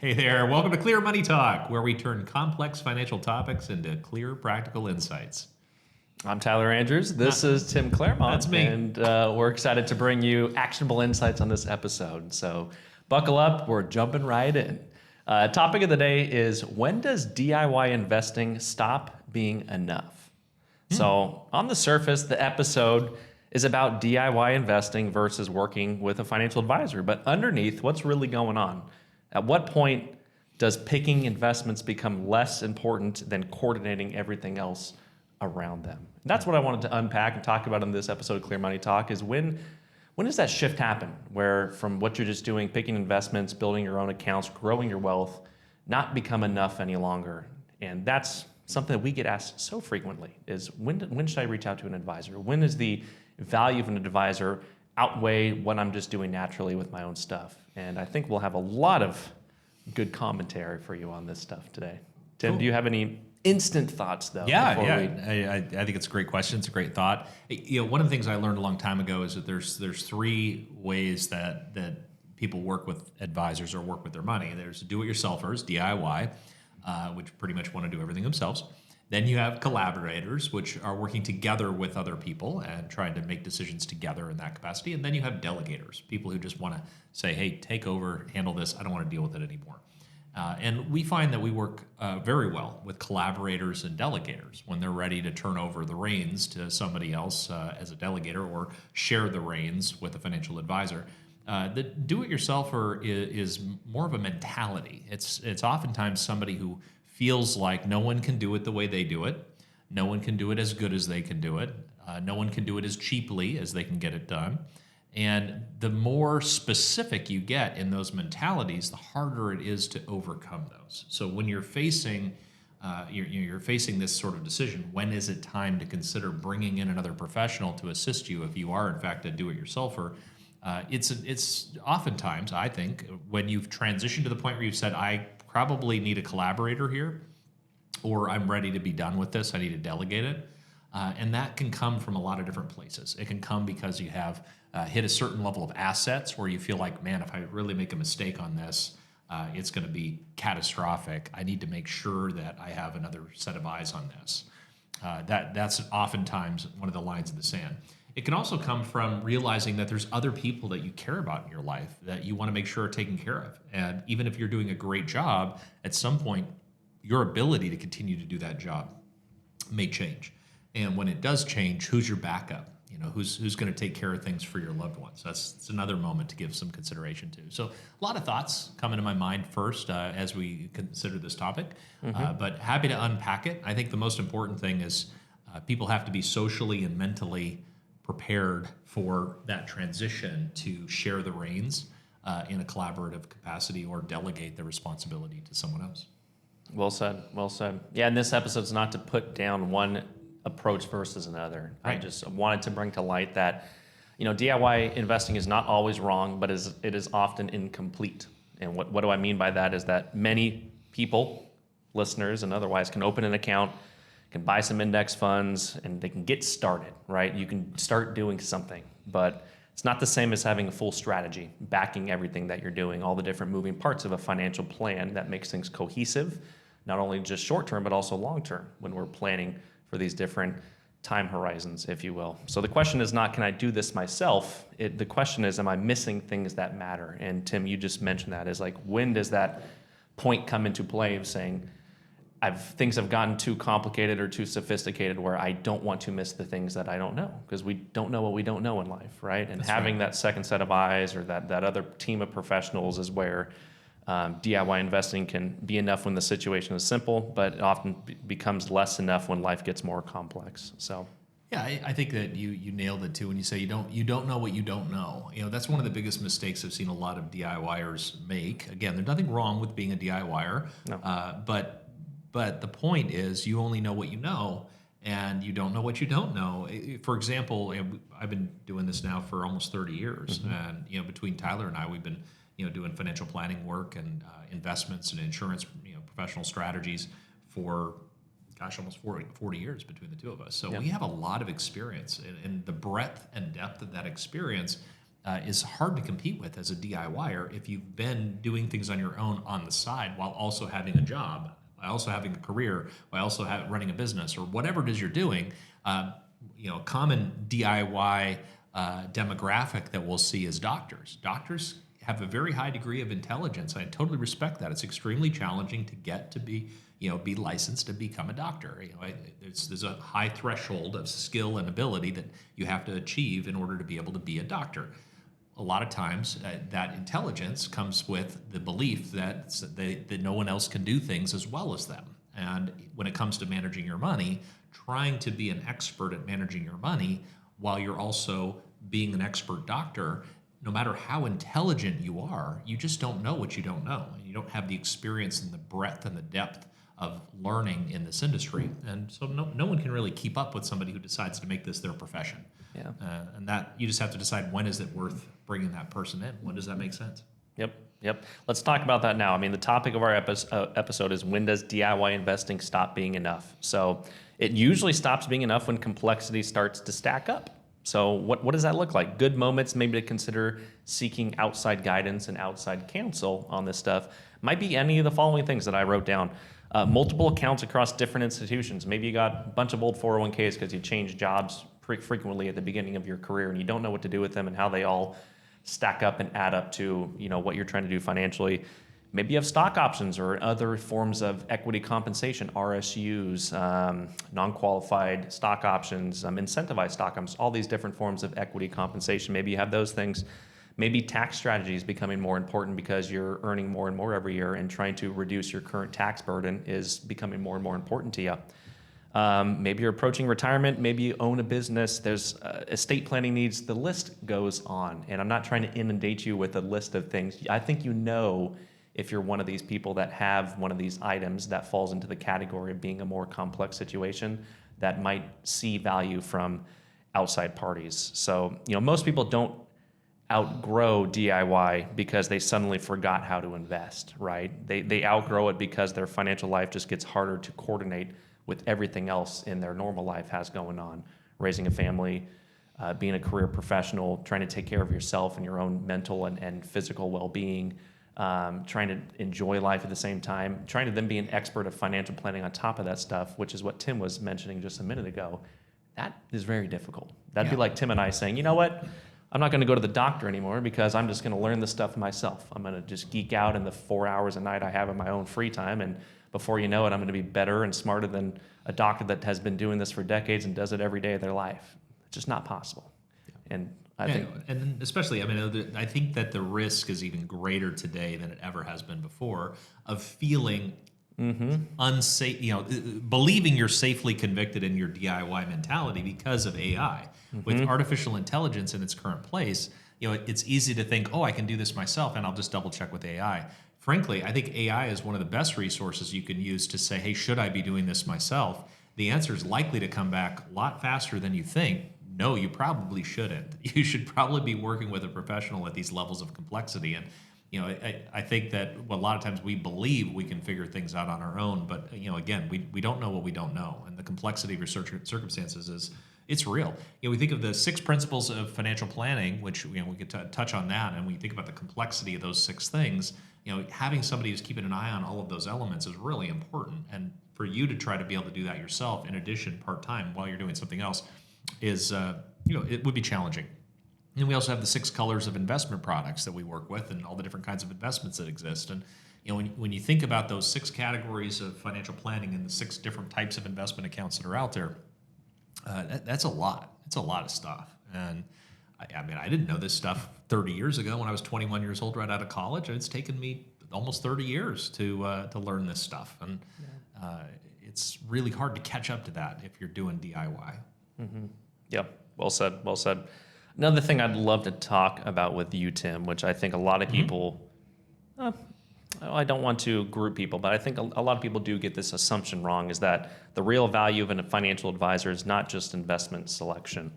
Hey there, welcome to Clear Money Talk, where we turn complex financial topics into clear, practical insights. I'm Tyler Andrews. This is Tim Clairmont. That's me. And we're excited to bring you actionable insights on this episode. So buckle up, we're jumping right in. Topic of the day is, when does DIY investing stop being enough? So on the surface, the episode is about DIY investing versus working with a financial advisor. But underneath, what's really going on? At what point does picking investments become less important than coordinating everything else around them? And that's what I wanted to unpack and talk about in this episode of Clear Money Talk, is when does that shift happen, where from what you're just doing, picking investments, building your own accounts, growing your wealth, not become enough any longer? And that's something that we get asked so frequently, is when should I reach out to an advisor? When does the value of an advisor outweigh what I'm just doing naturally with my own stuff? And I think we'll have a lot of good commentary for you on this stuff today. Tim, Cool. Do you have any instant thoughts, though? I think it's a great question. It's a great thought. One of the things I learned a long time ago is that there's three ways that people work with advisors or work with their money. There's do-it-yourselfers, DIY, which pretty much want to do everything themselves. Then you have collaborators, which are working together with other people and trying to make decisions together in that capacity. And then you have delegators, people who just want to say, hey, take over, handle this. I don't want to deal with it anymore. And we find that we work very well with collaborators and delegators when they're ready to turn over the reins to somebody else as a delegator, or share the reins with a financial advisor. The do-it-yourselfer is more of a mentality. It's oftentimes somebody who feels like no one can do it the way they do it. No one can do it as good as they can do it. No one can do it as cheaply as they can get it done. And the more specific you get in those mentalities, the harder it is to overcome those. So when you're facing you're facing this sort of decision, when is it time to consider bringing in another professional to assist you if you are in fact a do-it-yourselfer? It's oftentimes, I think, when you've transitioned to the point where you've said, I probably need a collaborator here, or I'm ready to be done with this, I need to delegate it. And that can come from a lot of different places. It can come because you have hit a certain level of assets where you feel like, man, if I really make a mistake on this, it's going to be catastrophic. I need to make sure that I have another set of eyes on this. That's oftentimes one of the lines in the sand. It can also come from realizing that there's other people that you care about in your life that you want to make sure are taken care of. And even if you're doing a great job, at some point, your ability to continue to do that job may change. And when it does change, who's your backup? Who's going to take care of things for your loved ones? That's another moment to give some consideration to. So a lot of thoughts come into my mind first as we consider this topic, but happy to unpack it. I think the most important thing is people have to be socially and mentally prepared for that transition to share the reins in a collaborative capacity, or delegate the responsibility to someone else. Well said. Well said. Yeah, and this episode's not to put down one approach versus another. Right. I just wanted to bring to light that, DIY investing is not always wrong, but it is often incomplete. And what do I mean by that is that many people, listeners and otherwise, can open an account, can buy some index funds, and they can get started, right? You can start doing something, but it's not the same as having a full strategy, backing everything that you're doing, all the different moving parts of a financial plan that makes things cohesive, not only just short-term, but also long-term when we're planning for these different time horizons, if you will. So the question is not, can I do this myself? The question is, am I missing things that matter? And Tim, you just mentioned that, is like, when does that point come into play of saying, things have gotten too complicated or too sophisticated where I don't want to miss the things that I don't know, because we don't know what we don't know in life, right? And That's having right. that second set of eyes, or that other team of professionals, is where DIY investing can be enough when the situation is simple, but it often becomes less enough when life gets more complex. So, yeah, I think that you nailed it too when you say you don't know what you don't know. That's one of the biggest mistakes I've seen a lot of DIYers make. Again, there's nothing wrong with being a DIYer, no. But the point is, you only know what you know, and you don't know what you don't know. For example, I've been doing this now for almost 30 years, and between Tyler and I, we've been doing financial planning work and investments and insurance, professional strategies for, almost 40 years between the two of us. So Yep. we have a lot of experience, and the breadth and depth of that experience is hard to compete with as a DIYer if you've been doing things on your own on the side while also having a job, while also having a career, while also running a business or whatever it is you're doing. A common DIY demographic that we'll see is doctors. Doctors have a very high degree of intelligence. I totally respect that. It's extremely challenging to get to be licensed to become a doctor. There's a high threshold of skill and ability that you have to achieve in order to be able to be a doctor. A lot of times that intelligence comes with the belief that no one else can do things as well as them. And when it comes to managing your money, trying to be an expert at managing your money while you're also being an expert doctor, no matter how intelligent you are, you just don't know what you don't know. You don't have the experience and the breadth and the depth of learning in this industry. And so no one can really keep up with somebody who decides to make this their profession. Yeah. And that you just have to decide, when is it worth bringing that person in? When does that make sense? Yep. Let's talk about that now. I mean, the topic of our episode is, when does DIY investing stop being enough? So it usually stops being enough when complexity starts to stack up. So what does that look like? Good moments maybe to consider seeking outside guidance and outside counsel on this stuff might be any of the following things that I wrote down. Multiple accounts across different institutions. Maybe you got a bunch of old 401ks because you changed jobs frequently at the beginning of your career and you don't know what to do with them and how they all stack up and add up to what you're trying to do financially. Maybe you have stock options or other forms of equity compensation, RSUs, non-qualified stock options, incentivized stock options, all these different forms of equity compensation. Maybe you have those things. Maybe tax strategy is becoming more important because you're earning more and more every year, and trying to reduce your current tax burden is becoming more and more important to you. Maybe you're approaching retirement. Maybe you own a business. There's estate planning needs. The list goes on. And I'm not trying to inundate you with a list of things. I think if you're one of these people that have one of these items that falls into the category of being a more complex situation that might see value from outside parties. So, most people don't outgrow DIY because they suddenly forgot how to invest, right? They outgrow it because their financial life just gets harder to coordinate with everything else in their normal life has going on. Raising a family, being a career professional, trying to take care of yourself and your own mental and physical well-being, trying to enjoy life at the same time, trying to then be an expert of financial planning on top of that stuff, which is what Tim was mentioning just a minute ago. That is very difficult. That'd be like Tim and I saying, you know what? I'm not going to go to the doctor anymore because I'm just going to learn this stuff myself. I'm going to just geek out in the 4 hours a night I have in my own free time. And before you know it, I'm going to be better and smarter than a doctor that has been doing this for decades and does it every day of their life. It's just not possible. And I think, and especially, I think that the risk is even greater today than it ever has been before of feeling unsafe, believing you're safely convicted in your DIY mentality because of AI. With artificial intelligence in its current place, it's easy to think, I can do this myself and I'll just double check with AI. Frankly, I think AI is one of the best resources you can use to say, hey, should I be doing this myself? The answer is likely to come back a lot faster than you think. No, you probably shouldn't. You should probably be working with a professional at these levels of complexity. And I think that a lot of times we believe we can figure things out on our own, but again, we don't know what we don't know, and the complexity of your circumstances it's real. We think of the 6 principles of financial planning, which we could touch on that, and when you think about the complexity of those 6 things, having somebody who's keeping an eye on all of those elements is really important. And for you to try to be able to do that yourself, in addition, part-time while you're doing something else, is it would be challenging. And we also have the 6 colors of investment products that we work with, and all the different kinds of investments that exist. And when you think about those 6 categories of financial planning and the 6 different types of investment accounts that are out there, that's a lot. It's a lot of stuff. And I didn't know this stuff 30 years ago when I was 21 years old, right out of college. It's taken me almost 30 years to learn this stuff, and it's really hard to catch up to that if you're doing DIY. Yep. Well said. Another thing I'd love to talk about with you, Tim, which I think a lot of people, I don't want to group people, but I think a lot of people do get this assumption wrong, is that the real value of a financial advisor is not just investment selection.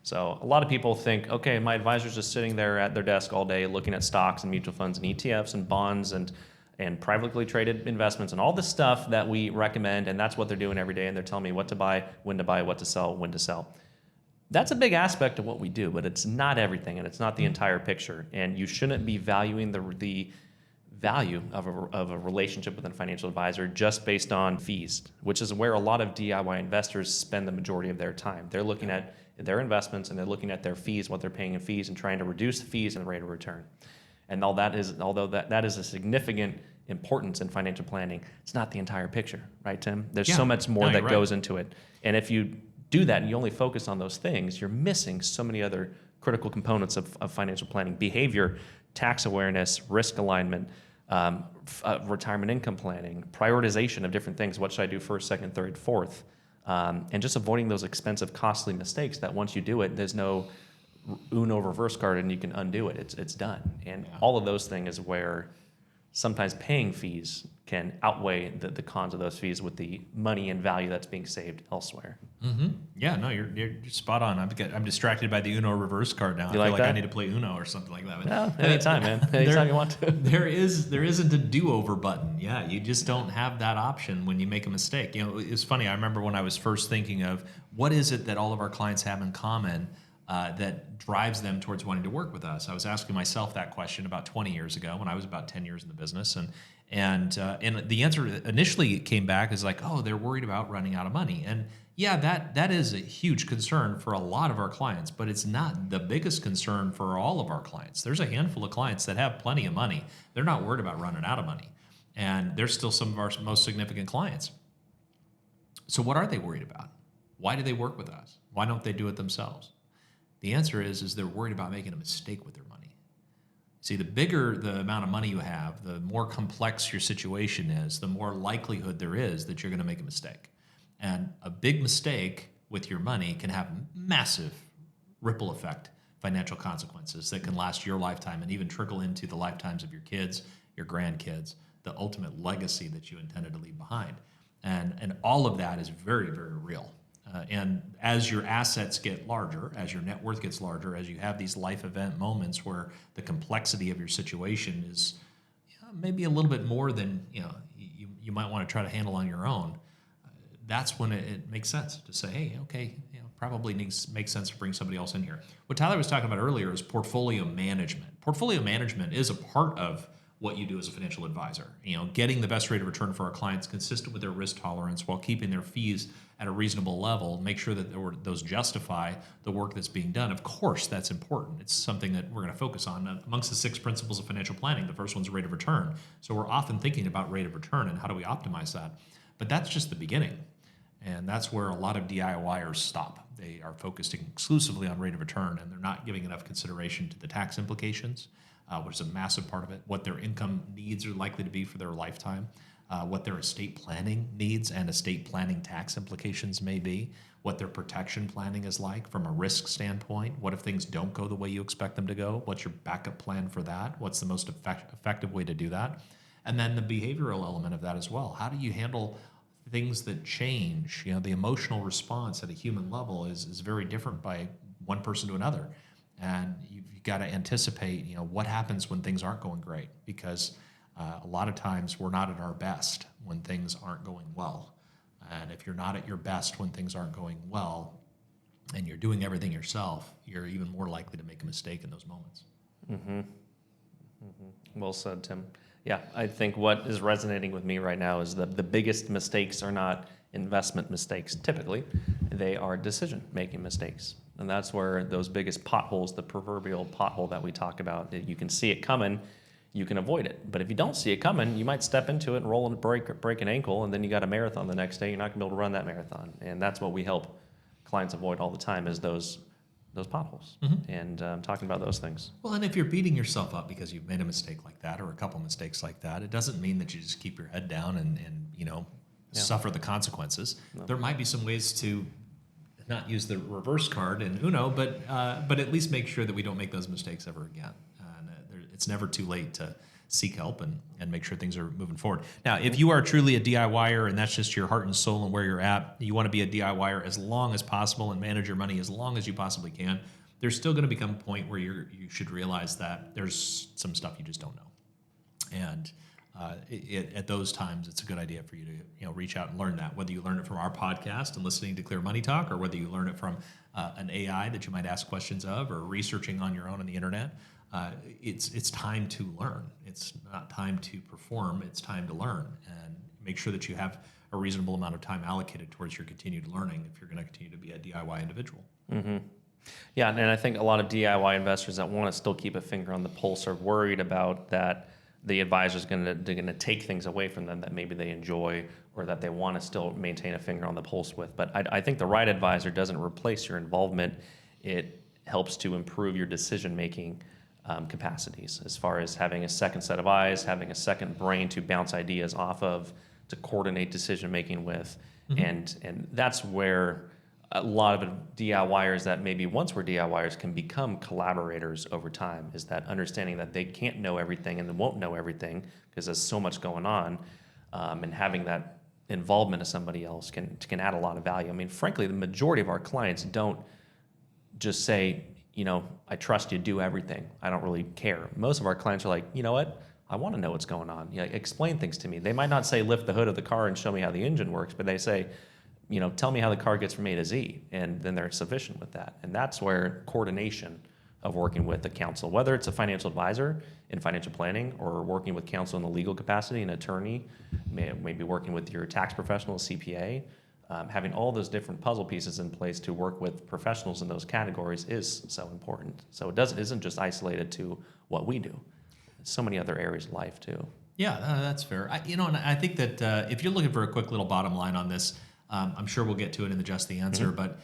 So a lot of people think, okay, my advisor's just sitting there at their desk all day looking at stocks and mutual funds and ETFs and bonds and privately traded investments and all this stuff that we recommend, and that's what they're doing every day, and they're telling me what to buy, when to buy, what to sell, when to sell. That's a big aspect of what we do, but it's not everything, and it's not the entire picture. And you shouldn't be valuing the value of a relationship with a financial advisor just based on fees, which is where a lot of DIY investors spend the majority of their time. They're looking at their investments and they're looking at their fees, what they're paying in fees, and trying to reduce the fees and the rate of return. And although that is a significant importance in financial planning, it's not the entire picture, right, Tim? There's so much more that goes into it. And if you do that and you only focus on those things, you're missing so many other critical components of financial planning: behavior, tax awareness, risk alignment, retirement income planning, prioritization of different things. What should I do first, second, third, fourth? And just avoiding those expensive, costly mistakes that once you do it, there's no Uno reverse card and you can undo it. It's done. And all of those things is where sometimes paying fees can outweigh the cons of those fees with the money and value that's being saved elsewhere. Mm-hmm. Yeah, no, you're spot on. I'm distracted by the Uno reverse card now. I feel like I need to play Uno or something like that. No, anytime, man. Anytime you want to. There isn't a do-over button. Yeah, you just don't have that option when you make a mistake. You know, it's funny. I remember when I was first thinking of what is it that all of our clients have in common that drives them towards wanting to work with us. I was asking myself that question about 20 years ago when I was about 10 years in the business, and the answer initially came back is like, oh, they're worried about running out of money. And yeah, that is a huge concern for a lot of our clients, but it's not the biggest concern for all of our clients. There's a handful of clients that have plenty of money. They're not worried about running out of money, and they're still some of our most significant clients. So what are they worried about? Why do they work with us? Why don't they do it themselves? The answer is they're worried about making a mistake with their money. See, the bigger the amount of money you have, the more complex your situation is, the more likelihood there is that you're going to make a mistake. And a big mistake with your money can have massive ripple effect financial consequences that can last your lifetime and even trickle into the lifetimes of your kids, your grandkids, the ultimate legacy that you intended to leave behind. And all of that is very, very real. And as your assets get larger, as your net worth gets larger, as you have these life event moments where the complexity of your situation is maybe a little bit more than you might want to try to handle on your own, that's when it makes sense to say, hey, okay, probably makes sense to bring somebody else in here. What Tyler was talking about earlier is portfolio management. Portfolio management is a part of what you do as a financial advisor. Getting the best rate of return for our clients consistent with their risk tolerance while keeping their fees at a reasonable level, make sure that those justify the work that's being done. Of course, that's important. It's something that we're going to focus on. Amongst the 6 principles of financial planning, the first one's rate of return. So we're often thinking about rate of return and how do we optimize that. But that's just the beginning. And that's where a lot of DIYers stop. They are focusing exclusively on rate of return, and they're not giving enough consideration to the tax implications, which is a massive part of it, what their income needs are likely to be for their lifetime, what their estate planning needs and estate planning tax implications may be, what their protection planning is like from a risk standpoint. What if things don't go the way you expect them to go? What's your backup plan for that? What's the most effective way to do that? And then the behavioral element of that as well. How do you handle things that change? The emotional response at a human level is very different by one person to another. And you've got to anticipate, what happens when things aren't going great, because a lot of times we're not at our best when things aren't going well. And if you're not at your best when things aren't going well and you're doing everything yourself, you're even more likely to make a mistake in those moments. Mm-hmm. Mm-hmm. Well said, Tim. Yeah, I think what is resonating with me right now is that the biggest mistakes are not investment mistakes. Typically, they are decision-making mistakes. And that's where those biggest potholes, the proverbial pothole that we talk about, you can see it coming, you can avoid it. But if you don't see it coming, you might step into it and roll and break an ankle, and then you got a marathon the next day. You're not going to be able to run that marathon. And that's what we help clients avoid all the time, is those potholes. Mm-hmm. And talking about those things. Well, and if you're beating yourself up because you've made a mistake like that or a couple mistakes like that, it doesn't mean that you just keep your head down and suffer the consequences. No. There might be some ways to not use the reverse card in Uno, but at least make sure that we don't make those mistakes ever again. It's never too late to seek help and make sure things are moving forward. Now, if you are truly a DIYer and that's just your heart and soul and where you're at, you want to be a DIYer as long as possible and manage your money as long as you possibly can, there's still going to become a point where you should realize that there's some stuff you just don't know. And at those times, it's a good idea for you to reach out and learn that. Whether you learn it from our podcast and listening to Clear Money Talk, or whether you learn it from an AI that you might ask questions of, or researching on your own on the internet, it's time to learn. It's not time to perform. It's time to learn, and make sure that you have a reasonable amount of time allocated towards your continued learning if you're going to continue to be a DIY individual. Mm-hmm. Yeah, and I think a lot of DIY investors that want to still keep a finger on the pulse are worried about that the advisor's going to take things away from them that maybe they enjoy or that they want to still maintain a finger on the pulse with. But I think the right advisor doesn't replace your involvement. It helps to improve your decision-making capacities, as far as having a second set of eyes, having a second brain to bounce ideas off of, to coordinate decision-making with. And that's where a lot of DIYers that maybe once were DIYers can become collaborators over time, is that understanding that they can't know everything and they won't know everything because there's so much going on, and having that involvement of somebody else can add a lot of value. I mean, frankly, the majority of our clients don't just say, I trust you, do everything. I don't really care. Most of our clients are like, you know what? I want to know what's going on. Explain things to me. They might not say lift the hood of the car and show me how the engine works, but they say, tell me how the car gets from A to Z, and then they're sufficient with that. And that's where coordination of working with the counsel, whether it's a financial advisor in financial planning or working with counsel in the legal capacity, an attorney, maybe working with your tax professional, CPA, having all those different puzzle pieces in place to work with professionals in those categories is so important. So it isn't just isolated to what we do. So many other areas of life too. Yeah, that's fair. And I think that if you're looking for a quick little bottom line on this, I'm sure we'll get to it in the Just the Answer, but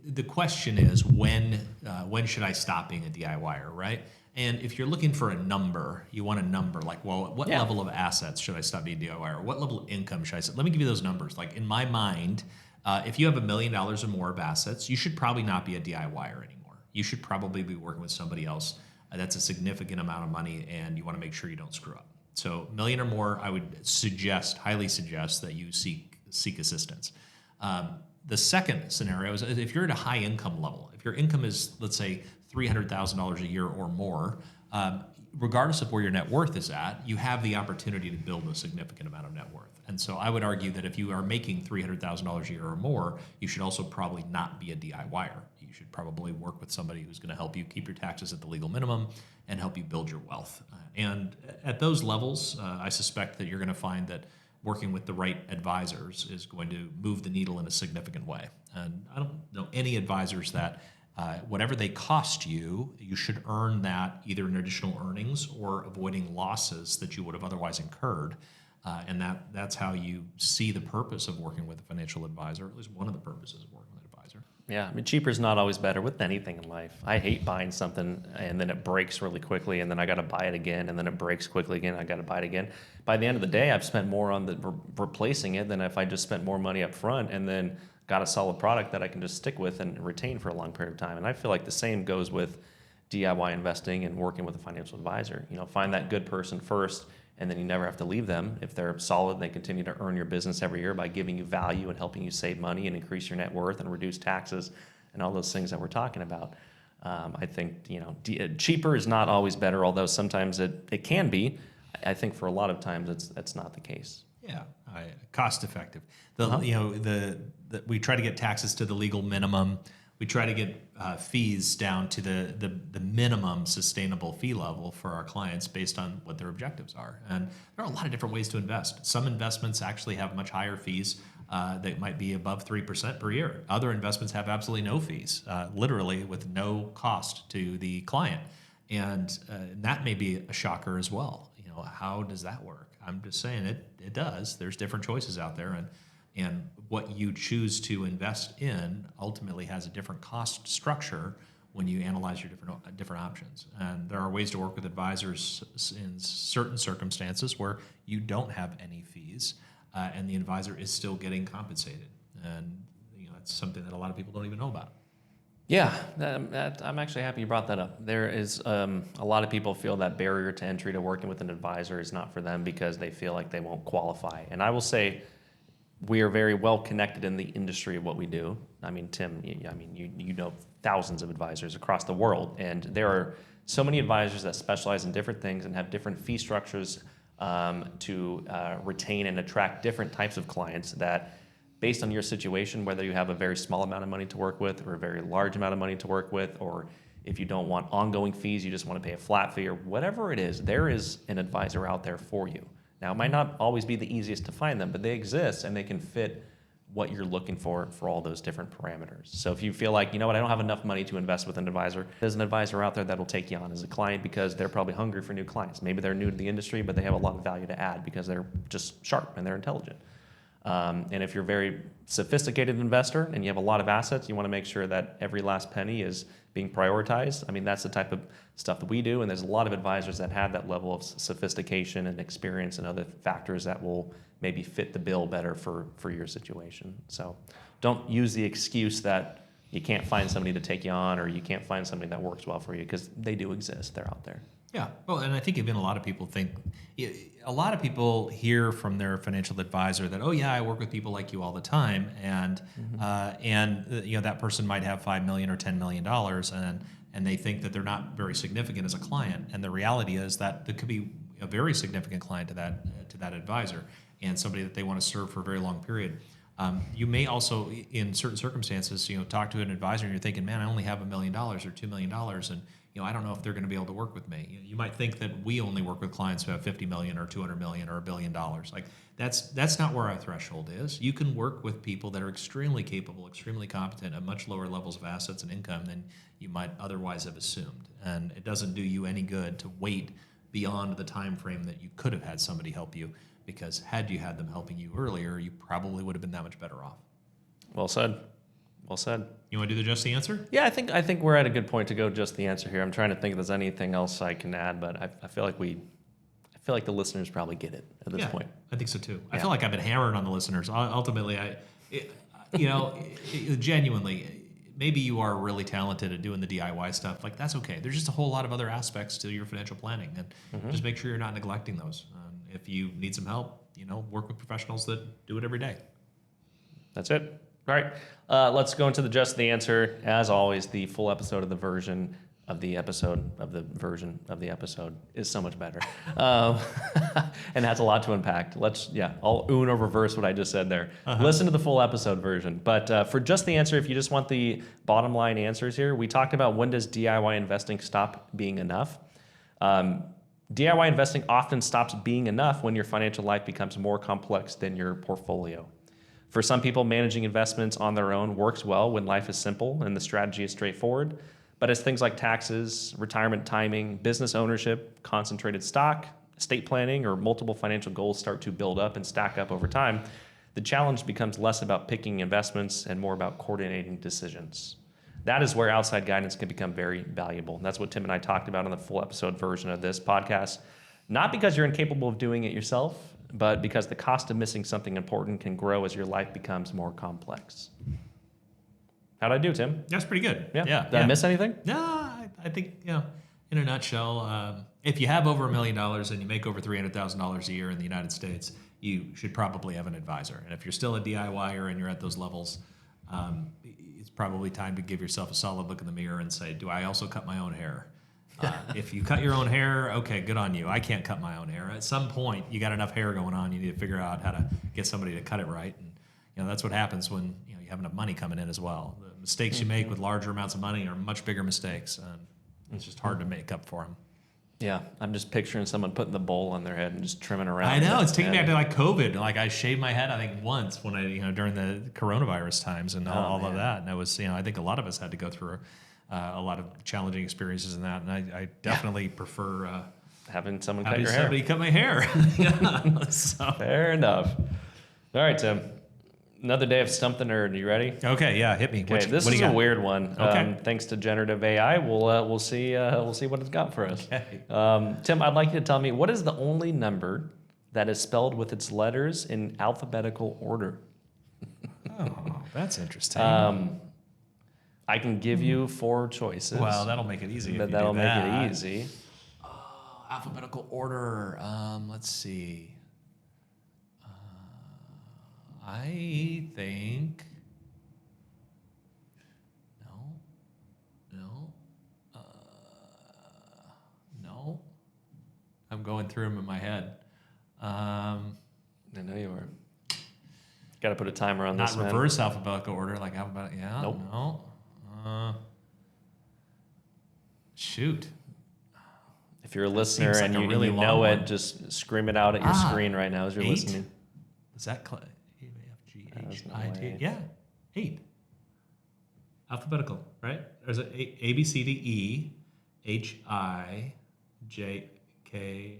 the question is when should I stop being a DIYer, right? And if you're looking for a number, you want a number like, well, what level of assets should I stop being a DIYer? What level of income should I set? Let me give you those numbers. Like in my mind, if you have $1 million or more of assets, you should probably not be a DIYer anymore. You should probably be working with somebody else. That's a significant amount of money, and you want to make sure you don't screw up. So $1 million or more, I would highly suggest that you seek assistance. The second scenario is if you're at a high income level, if your income is, let's say, $300,000 a year or more, regardless of where your net worth is at, you have the opportunity to build a significant amount of net worth. And so I would argue that if you are making $300,000 a year or more, you should also probably not be a DIYer. You should probably work with somebody who's going to help you keep your taxes at the legal minimum and help you build your wealth. And at those levels, I suspect that you're going to find that working with the right advisors is going to move the needle in a significant way. And I don't know any advisors that whatever they cost you, you should earn that either in additional earnings or avoiding losses that you would have otherwise incurred. And that's how you see the purpose of working with a financial advisor, at least one of the purposes of working with an advisor. Yeah, I mean, cheaper is not always better with anything in life. I hate buying something and then it breaks really quickly, and then I got to buy it again, and then it breaks quickly again, I got to buy it again. By the end of the day, I've spent more on replacing it than if I just spent more money up front and then got a solid product that I can just stick with and retain for a long period of time. And I feel like the same goes with DIY investing and working with a financial advisor. Find that good person first, and then you never have to leave them. If they're solid, they continue to earn your business every year by giving you value and helping you save money and increase your net worth and reduce taxes and all those things that we're talking about. I think cheaper is not always better, although sometimes it can be. I think for a lot of times that's not the case. Yeah, cost effective. We try to get taxes to the legal minimum. We try to get fees down to the minimum sustainable fee level for our clients based on what their objectives are. And there are a lot of different ways to invest. Some investments actually have much higher fees that might be above 3% per year. Other investments have absolutely no fees, literally with no cost to the client. And that may be a shocker as well. How does that work? I'm just saying it does. There's different choices out there, and what you choose to invest in ultimately has a different cost structure when you analyze your different options. And there are ways to work with advisors in certain circumstances where you don't have any fees, and the advisor is still getting compensated. And that's something that a lot of people don't even know about. Yeah, I'm actually happy you brought that up. There is a lot of people feel that barrier to entry to working with an advisor is not for them because they feel like they won't qualify. And I will say we are very well connected in the industry of what we do. I mean, Tim, you know thousands of advisors across the world, and there are so many advisors that specialize in different things and have different fee structures to retain and attract different types of clients that, based on your situation, whether you have a very small amount of money to work with or a very large amount of money to work with, or if you don't want ongoing fees, you just want to pay a flat fee or whatever it is, there is an advisor out there for you. Now, it might not always be the easiest to find them, but they exist and they can fit what you're looking for all those different parameters. So if you feel like, you know what, I don't have enough money to invest with an advisor, there's an advisor out there that will take you on as a client because they're probably hungry for new clients. Maybe they're new to the industry, but they have a lot of value to add because they're just sharp and they're intelligent. And if you're a very sophisticated investor and you have a lot of assets, you want to make sure that every last penny is being prioritized. I mean, that's the type of stuff that we do, and there's a lot of advisors that have that level of sophistication and experience and other factors that will maybe fit the bill better for your situation. So don't use the excuse that you can't find somebody to take you on or you can't find somebody that works well for you, because they do exist. They're out there. Yeah, well, and I think even a lot of people hear from their financial advisor that, oh yeah, I work with people like you all the time, and that person might have $5 million or $10 million, and they think that they're not very significant as a client, and the reality is that there could be a very significant client to that advisor, and somebody that they want to serve for a very long period. You may also, in certain circumstances, talk to an advisor and you're thinking, man, I only have $1 million or $2 million, and I don't know if they're going to be able to work with me. You might think that we only work with clients who have 50 million or 200 million or $1 billion. Like that's not where our threshold is. You can work with people that are extremely capable, extremely competent at much lower levels of assets and income than you might otherwise have assumed. And it doesn't do you any good to wait beyond the time frame that you could have had somebody help you, because had you had them helping you earlier, you probably would have been that much better off. Well said. Well said. You want to do the just the answer? Yeah, I think we're at a good point to go just the answer here. I'm trying to think if there's anything else I can add, but I feel like the listeners probably get it at this point. I think so too. Yeah. I feel like I've been hammering on the listeners. Ultimately, genuinely, maybe you are really talented at doing the DIY stuff. Like that's okay. There's just a whole lot of other aspects to your financial planning, and just make sure you're not neglecting those. If you need some help, work with professionals that do it every day. That's it. All right, let's go into the just the answer. As always, the full episode of the version of the episode is so much better, and has a lot to unpack. I'll or reverse what I just said there. Listen to the full episode version. But for just the answer, if you just want the bottom line answers here, we talked about when does DIY investing stop being enough. DIY investing often stops being enough when your financial life becomes more complex than your portfolio. For some people, managing investments on their own works well when life is simple and the strategy is straightforward. But as things like taxes, retirement timing, business ownership, concentrated stock, estate planning, or multiple financial goals start to build up and stack up over time, the challenge becomes less about picking investments and more about coordinating decisions. That is where outside guidance can become very valuable. And that's what Tim and I talked about in the full episode version of this podcast. Not because you're incapable of doing it yourself, but because the cost of missing something important can grow as your life becomes more complex. How'd I do, Tim? That's pretty good. Yeah. Did I miss anything? No, I think, in a nutshell, if you have over $1 million and you make over $300,000 a year in the United States, you should probably have an advisor. And if you're still a DIYer and you're at those levels, it's probably time to give yourself a solid look in the mirror and say, do I also cut my own hair? If you cut your own hair, okay, good on you. I can't cut my own hair. At some point, you got enough hair going on. You need to figure out how to get somebody to cut it right. And that's what happens when you have enough money coming in as well. The mistakes you make with larger amounts of money are much bigger mistakes. It's just hard to make up for them. Yeah, I'm just picturing someone putting the bowl on their head and just trimming around. I know, it's taking me back to like COVID. Like I shaved my head, I think once when during the coronavirus times and all of that. And it was, I think a lot of us had to go through a lot of challenging experiences in that. And I definitely prefer having someone cut your hair. Somebody cut my hair. So. Fair enough. All right, Tim. Another day of Stump the Nerd. Are you ready? Okay, yeah, hit me. Okay, this is a weird one. Okay. Thanks to generative AI, we'll see what it's got for us. Okay. Tim, I'd like you to tell me, what is the only number that is spelled with its letters in alphabetical order? Oh, that's interesting. I can give you 4 choices. Well, that'll make it easy. But that'll make it easy. Alphabetical order. Let's see. I think no. I'm going through them in my head. I know you were. Got to put a timer on Not this, man. reverse alphabetical order, like alphabetical. Yeah. Nope. No. Shoot. If you're a listener seems like and a you, really you know long it, one. just scream it out at your screen right now as you're 8? listening. Is that A, B, F, G, H, no I, T? way. Yeah. 8. Alphabetical, right? Or is it A, B, C, D, E, H, I, J, K,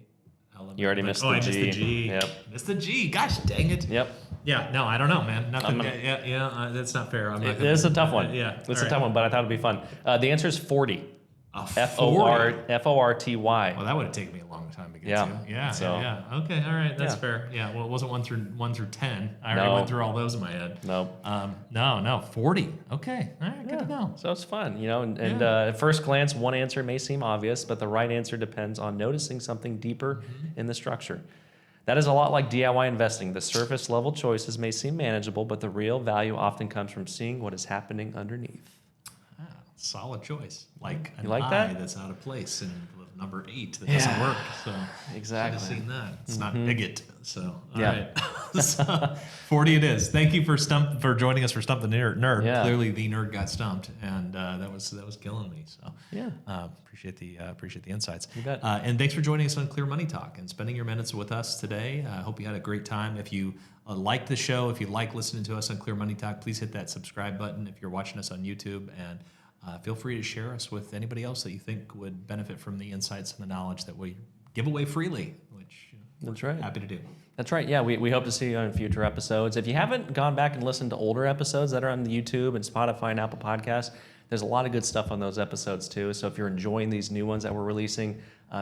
L, M? You already missed the I G. missed the G. Yep. Missed the G. Gosh, dang it. Yep. Yeah, no, I don't know, man. Nothing. I'm That's not fair. I'm not It's a tough one. Yeah. It's a tough one, but I thought it'd be fun. The answer is 40. 40. F-O-R-T-Y. Well, that would have taken me a long time to get Yeah. to. Yeah, So- yeah. Okay, all right, that's Yeah. fair. Yeah, well, it wasn't 1 through 10. I already No. went through all those in my head. No. No, 40. Okay, all right, good to know. So it's fun, and at first glance, one answer may seem obvious, but the right answer depends on noticing something deeper in the structure. That is a lot like DIY investing. The surface level choices may seem manageable, but the real value often comes from seeing what is happening underneath. Solid choice. Like an You like eye that? that's out of place and number 8 that doesn't work. So Exactly. should have seen that. It's not bigot. So all Yeah. right. So, 40 it is. Thank you for joining us for Stump the Nerd. Yeah. Clearly the nerd got stumped, and that was killing me. So Yeah. appreciate the insights. You bet. And thanks for joining us on Clear Money Talk and spending your minutes with us today. I hope you had a great time. If you like the show, if you like listening to us on Clear Money Talk, please hit that subscribe button. If you're watching us on YouTube, and feel free to share us with anybody else that you think would benefit from the insights and the knowledge that we give away freely, which That's right. happy to do. That's right. Yeah, we hope to see you on future episodes. If you haven't gone back and listened to older episodes that are on the YouTube and Spotify and Apple Podcasts, there's a lot of good stuff on those episodes too. So if you're enjoying these new ones that we're releasing,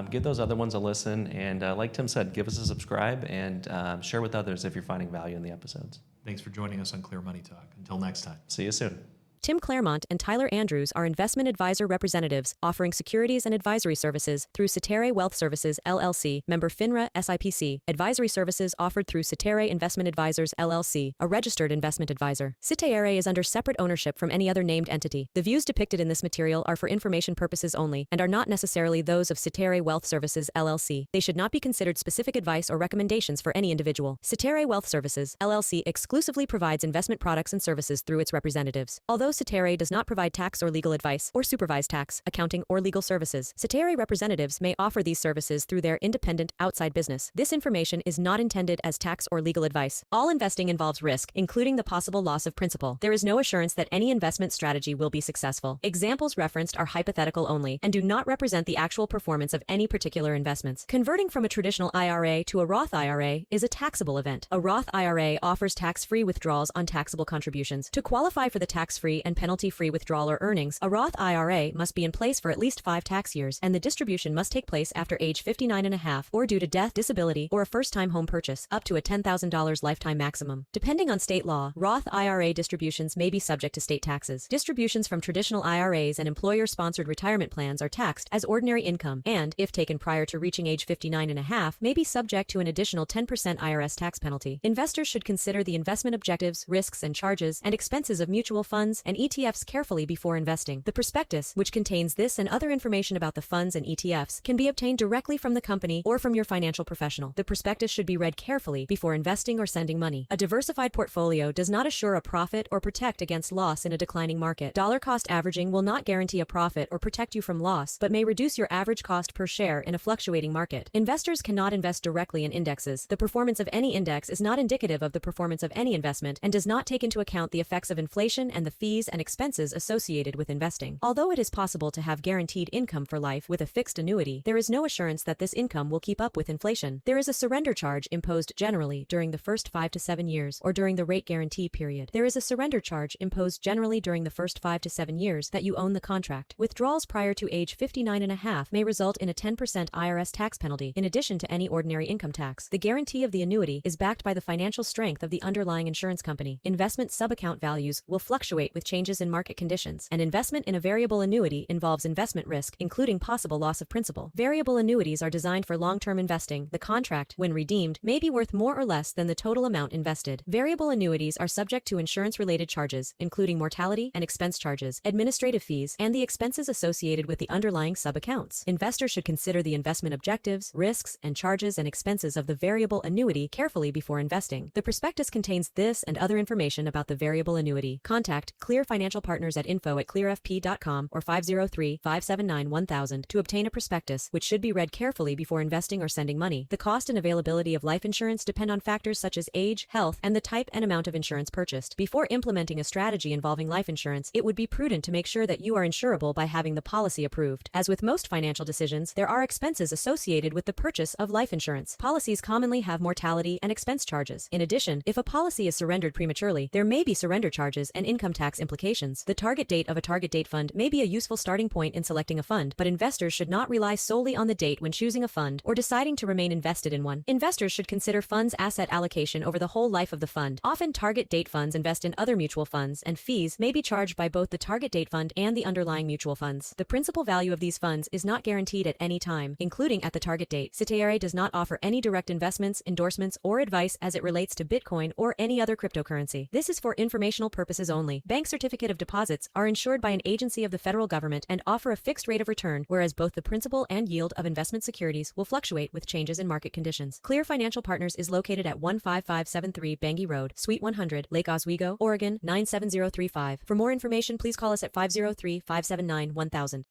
give those other ones a listen. And like Tim said, give us a subscribe and share with others if you're finding value in the episodes. Thanks for joining us on Clear Money Talk. Until next time. See you soon. Tim Clairmont and Tyler Andrews are investment advisor representatives offering securities and advisory services through Cetera Wealth Services, LLC, member FINRA SIPC. Advisory services offered through Cetera Investment Advisors, LLC, a registered investment advisor. Cetera is under separate ownership from any other named entity. The views depicted in this material are for information purposes only and are not necessarily those of Cetera Wealth Services, LLC. They should not be considered specific advice or recommendations for any individual. Cetera Wealth Services, LLC exclusively provides investment products and services through its representatives. Although Cetera does not provide tax or legal advice or supervise tax, accounting, or legal services, Cetera representatives may offer these services through their independent, outside business. This information is not intended as tax or legal advice. All investing involves risk, including the possible loss of principal. There is no assurance that any investment strategy will be successful. Examples referenced are hypothetical only and do not represent the actual performance of any particular investments. Converting from a traditional IRA to a Roth IRA is a taxable event. A Roth IRA offers tax-free withdrawals on taxable contributions. To qualify for the tax-free and penalty-free withdrawal or earnings, a Roth IRA must be in place for at least 5 tax years, and the distribution must take place after age 59 and a half or due to death, disability, or a first-time home purchase, up to a $10,000 lifetime maximum. Depending on state law, Roth IRA distributions may be subject to state taxes. Distributions from traditional IRAs and employer-sponsored retirement plans are taxed as ordinary income and, if taken prior to reaching age 59 and a half, may be subject to an additional 10% IRS tax penalty. Investors should consider the investment objectives, risks and charges, and expenses of mutual funds and ETFs carefully before investing. The prospectus, which contains this and other information about the funds and ETFs, can be obtained directly from the company or from your financial professional. The prospectus should be read carefully before investing or sending money. A diversified portfolio does not assure a profit or protect against loss in a declining market. Dollar cost averaging will not guarantee a profit or protect you from loss, but may reduce your average cost per share in a fluctuating market. Investors cannot invest directly in indexes. The performance of any index is not indicative of the performance of any investment and does not take into account the effects of inflation and the fees and expenses associated with investing. Although it is possible to have guaranteed income for life with a fixed annuity, there is no assurance that this income will keep up with inflation. There is a surrender charge imposed generally during the first 5 to 7 years or during the rate guarantee period. There is a surrender charge imposed generally during the first 5 to 7 years that you own the contract. Withdrawals prior to age 59 and a half may result in a 10% IRS tax penalty in addition to any ordinary income tax. The guarantee of the annuity is backed by the financial strength of the underlying insurance company. Investment subaccount values will fluctuate with with changes in market conditions. An investment in a variable annuity involves investment risk, including possible loss of principal. Variable annuities are designed for long-term investing. The contract, when redeemed, may be worth more or less than the total amount invested. Variable annuities are subject to insurance-related charges, including mortality and expense charges, administrative fees, and the expenses associated with the underlying sub-accounts. Investors should consider the investment objectives, risks, and charges and expenses of the variable annuity carefully before investing. The prospectus contains this and other information about the variable annuity. Contact Clear Financial Partners at info@clearfp.com or 503-579-1000 to obtain a prospectus, which should be read carefully before investing or sending money. The cost and availability of life insurance depend on factors such as age, health, and the type and amount of insurance purchased. Before implementing a strategy involving life insurance, it would be prudent to make sure that you are insurable by having the policy approved. As with most financial decisions, there are expenses associated with the purchase of life insurance. Policies commonly have mortality and expense charges. In addition, if a policy is surrendered prematurely, there may be surrender charges and income tax implications. The target date of a target date fund may be a useful starting point in selecting a fund, but investors should not rely solely on the date when choosing a fund or deciding to remain invested in one. Investors should consider funds' asset allocation over the whole life of the fund. Often, target date funds invest in other mutual funds, and fees may be charged by both the target date fund and the underlying mutual funds. The principal value of these funds is not guaranteed at any time, including at the target date. Cetera does not offer any direct investments, endorsements, or advice as it relates to Bitcoin or any other cryptocurrency. This is for informational purposes only. Bank certificate of deposits are insured by an agency of the federal government and offer a fixed rate of return, whereas both the principal and yield of investment securities will fluctuate with changes in market conditions. Clear Financial Partners is located at 15573 Bangui Road, Suite 100, Lake Oswego, Oregon 97035. For more information, please call us at 503-579-1000.